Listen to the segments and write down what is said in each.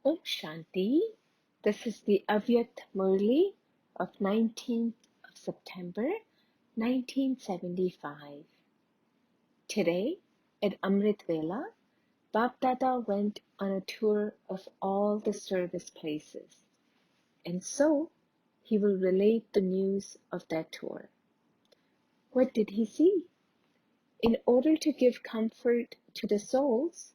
Om Shanti. This is the Avyakt Murli of 19th of September 1975. Today at Amrit Vela, Bapdada went on a tour of all the service places, and so he will relate the news of that tour. What did he see? In order to give comfort to the souls,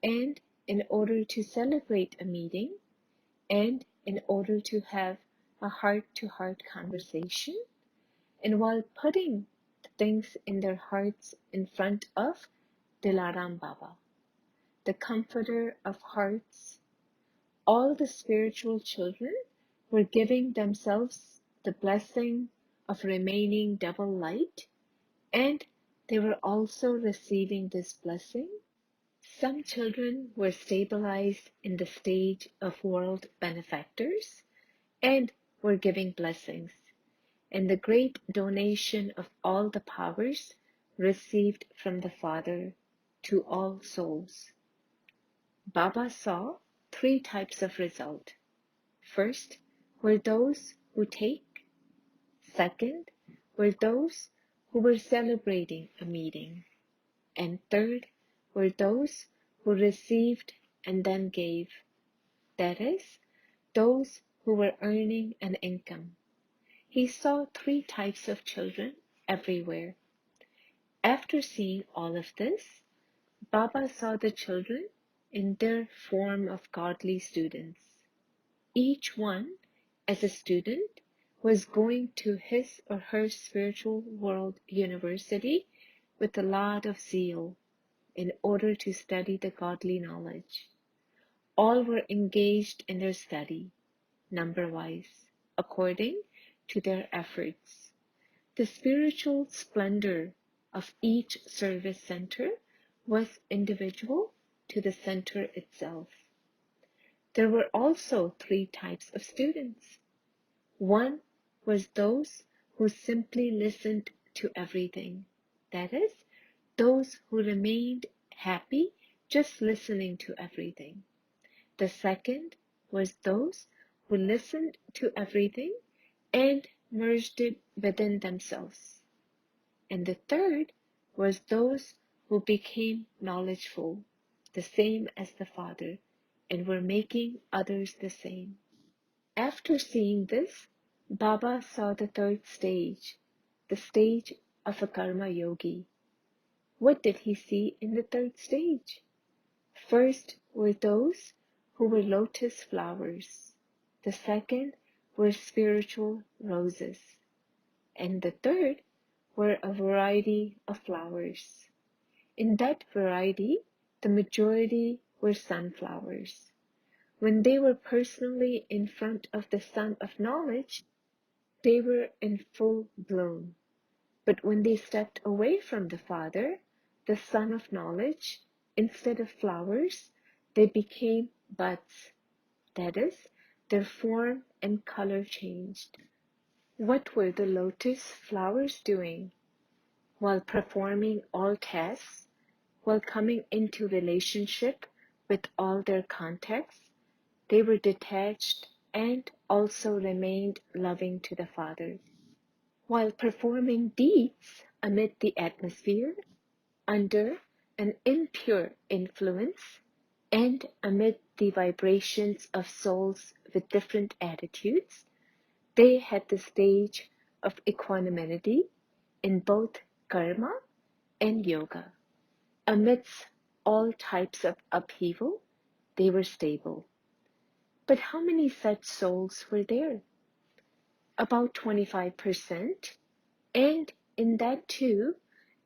and in order to celebrate a meeting, and in order to have a heart-to-heart conversation, and while putting the things in their hearts in front of Dilaram Baba, the comforter of hearts, all the spiritual children were giving themselves the blessing of remaining double light, and they were also receiving this blessing. Some children were stabilized in the stage of world benefactors and were giving blessings, and the great donation of all the powers received from the Father to all souls. Baba saw three types of result. First were those who take. Second were those who were celebrating a meeting. And third were those who received and then gave. That is, those who were earning an income. He saw three types of children everywhere. After seeing all of this, Baba saw the children in their form of godly students. Each one, as a student, was going to his or her spiritual world university with a lot of zeal in order to study the godly knowledge. All were engaged in their study, number-wise, according to their efforts. The spiritual splendor of each service center was individual to the center itself. There were also three types of students. One was those who simply listened to everything. That is, those who remained happy just listening to everything. The second was those who listened to everything and merged it within themselves. And the third was those who became knowledgeful, the same as the Father, and were making others the same. After seeing this, Baba saw the third stage, the stage of a karma yogi. What did he see in the third stage? First were those who were lotus flowers. The second were spiritual roses. And the third were a variety of flowers. In that variety, the majority were sunflowers. When they were personally in front of the sun of knowledge, they were in full bloom. But when they stepped away from the Father, the sun of knowledge, instead of flowers, they became buds. That is, their form and color changed. What were the lotus flowers doing? While performing all tasks, while coming into relationship with all their contacts, they were detached and also remained loving to the Father. While performing deeds amid the atmosphere, under an impure influence, and amid the vibrations of souls with different attitudes, they had the stage of equanimity in both karma and yoga. Amidst all types of upheaval, they were stable. But how many such souls were there? About 25%, and in that too,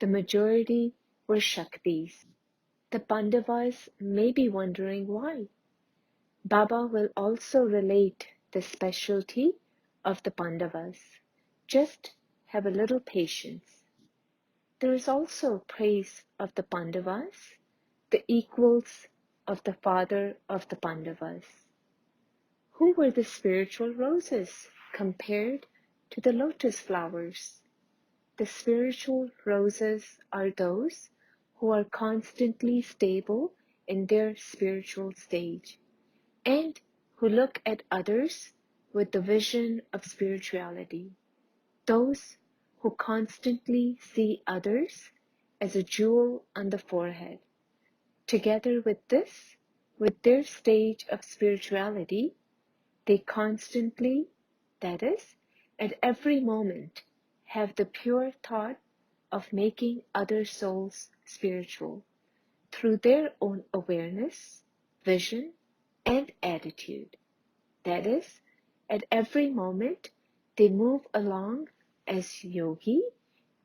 the majority were shaktis. The pandavas may be wondering why. Baba will also relate the specialty of the pandavas. Just have a little patience. There is also praise of the pandavas, the equals of the father of the pandavas. Who were the spiritual roses compared to the lotus flowers? The spiritual roses are those who are constantly stable in their spiritual stage. and who look at others with the vision of spirituality. Those who constantly see others as a jewel on the forehead. Together with this, with their stage of spirituality, they constantly, that is, at every moment, have the pure thought of making other souls spiritual through their own awareness, vision, and attitude. That is, at every moment, they move along as yogi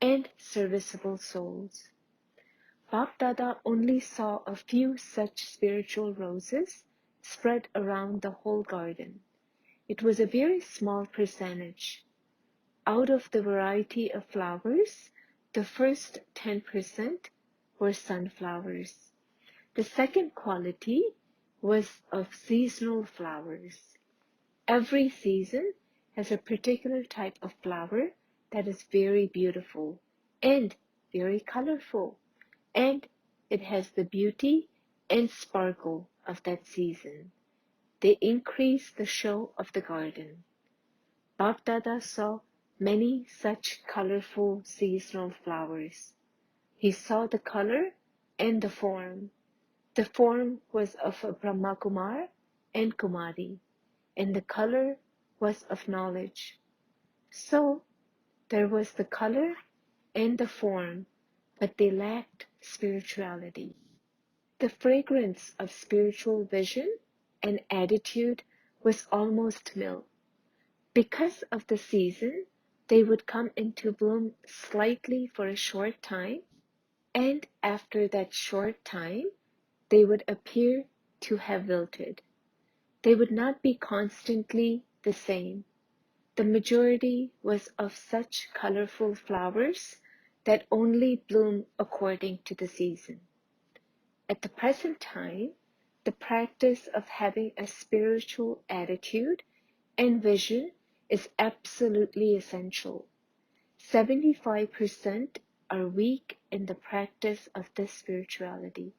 and serviceable souls. Bapdada only saw a few such spiritual roses spread around the whole garden. It was a very small percentage. Out of the variety of flowers, the first 10% were sunflowers. The second quality was of seasonal flowers. Every season has a particular type of flower that is very beautiful and very colorful, and it has the beauty and sparkle of that season. They increase the show of the garden. Bapdada saw many such colorful seasonal flowers. He saw the color and the form. The form was of a Brahmakumar and Kumari, and the color was of knowledge. So there was the color and the form, but they lacked spirituality. The fragrance of spiritual vision and attitude was almost milk. Because of the season, they would come into bloom slightly for a short time, and after that short time, they would appear to have wilted. They would not be constantly the same. The majority was of such colorful flowers that only bloom according to the season. At the present time, the practice of having a spiritual attitude and vision is absolutely essential. 75% are weak in the practice of this spirituality.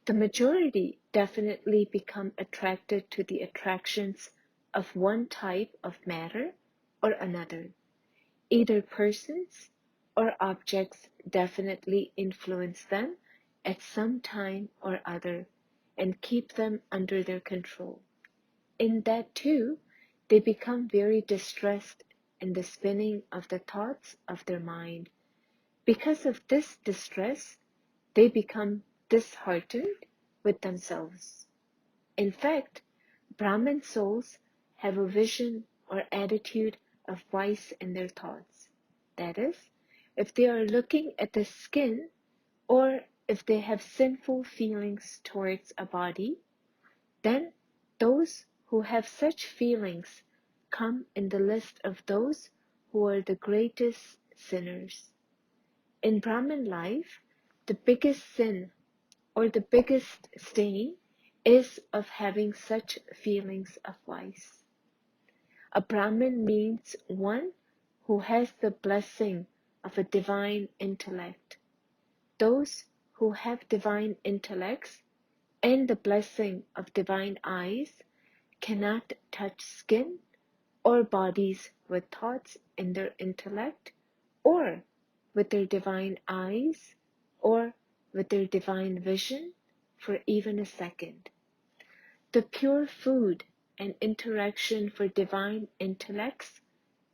The majority definitely become attracted to the attractions of one type of matter or another. Either persons or objects definitely influence them at some time or other and keep them under their control. In that too, they become very distressed in the spinning of the thoughts of their mind. Because of this distress, they become disheartened with themselves. In fact, Brahmin souls have a vision or attitude of vice in their thoughts. That is, if they are looking at the skin or if they have sinful feelings towards a body, then those who have such feelings come in the list of those who are the greatest sinners. In Brahmin life, the biggest sin or the biggest stain is of having such feelings of vice. A Brahmin means one who has the blessing of a divine intellect. Those who have divine intellects and the blessing of divine eyes cannot touch skin or bodies with thoughts in their intellect or with their divine eyes or with their divine vision for even a second. The pure food and interaction for divine intellects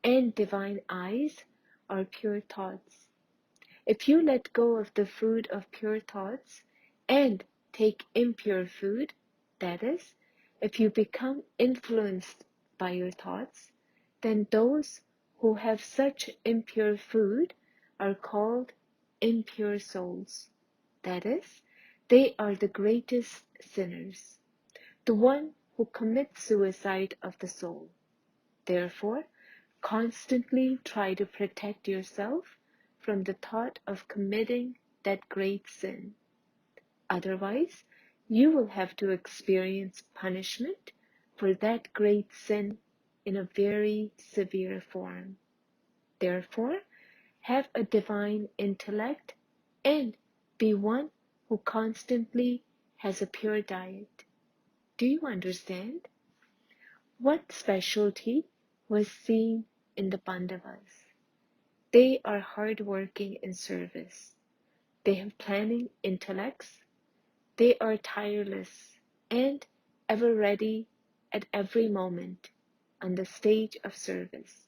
and divine eyes are pure thoughts. If you let go of the food of pure thoughts and take impure food, that is, if you become influenced by your thoughts, then those who have such impure food are called impure souls. That is, they are the greatest sinners, the one who commits suicide of the soul. Therefore, constantly try to protect yourself from the thought of committing that great sin. Otherwise, you will have to experience punishment for that great sin in a very severe form. Therefore, have a divine intellect and be one who constantly has a pure diet. Do you understand? What specialty was seen in the Pandavas? They are hardworking in service. They have planning intellects. They are tireless and ever ready at every moment on the stage of service.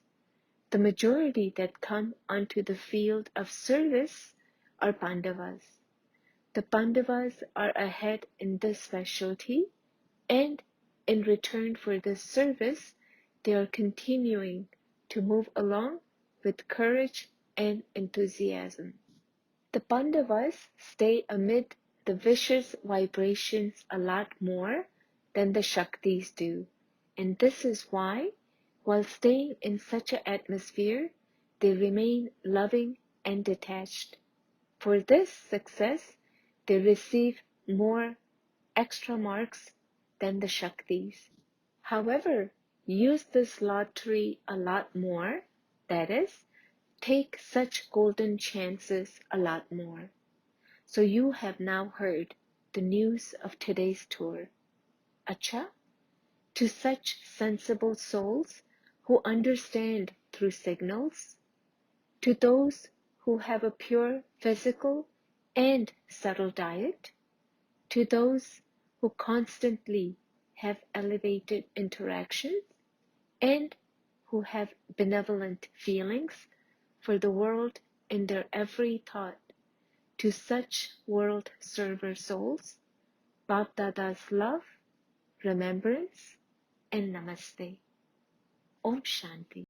The majority that come onto the field of service are Pandavas. The Pandavas are ahead in this specialty, and in return for this service, they are continuing to move along with courage and enthusiasm. The Pandavas stay amid the vicious vibrations a lot more than the Shaktis do, and this is why, while staying in such an atmosphere, they remain loving and detached. For this success, they receive more extra marks than the Shaktis. However, use this lottery a lot more, that is, take such golden chances a lot more. So you have now heard the news of today's tour. Acha, to such sensible souls who understand through signals, to those who have a pure physical and subtle diet, to those who constantly have elevated interactions and who have benevolent feelings for the world in their every thought, to such world server souls, Bap Dada's love, remembrance, and namaste. Om Shanti.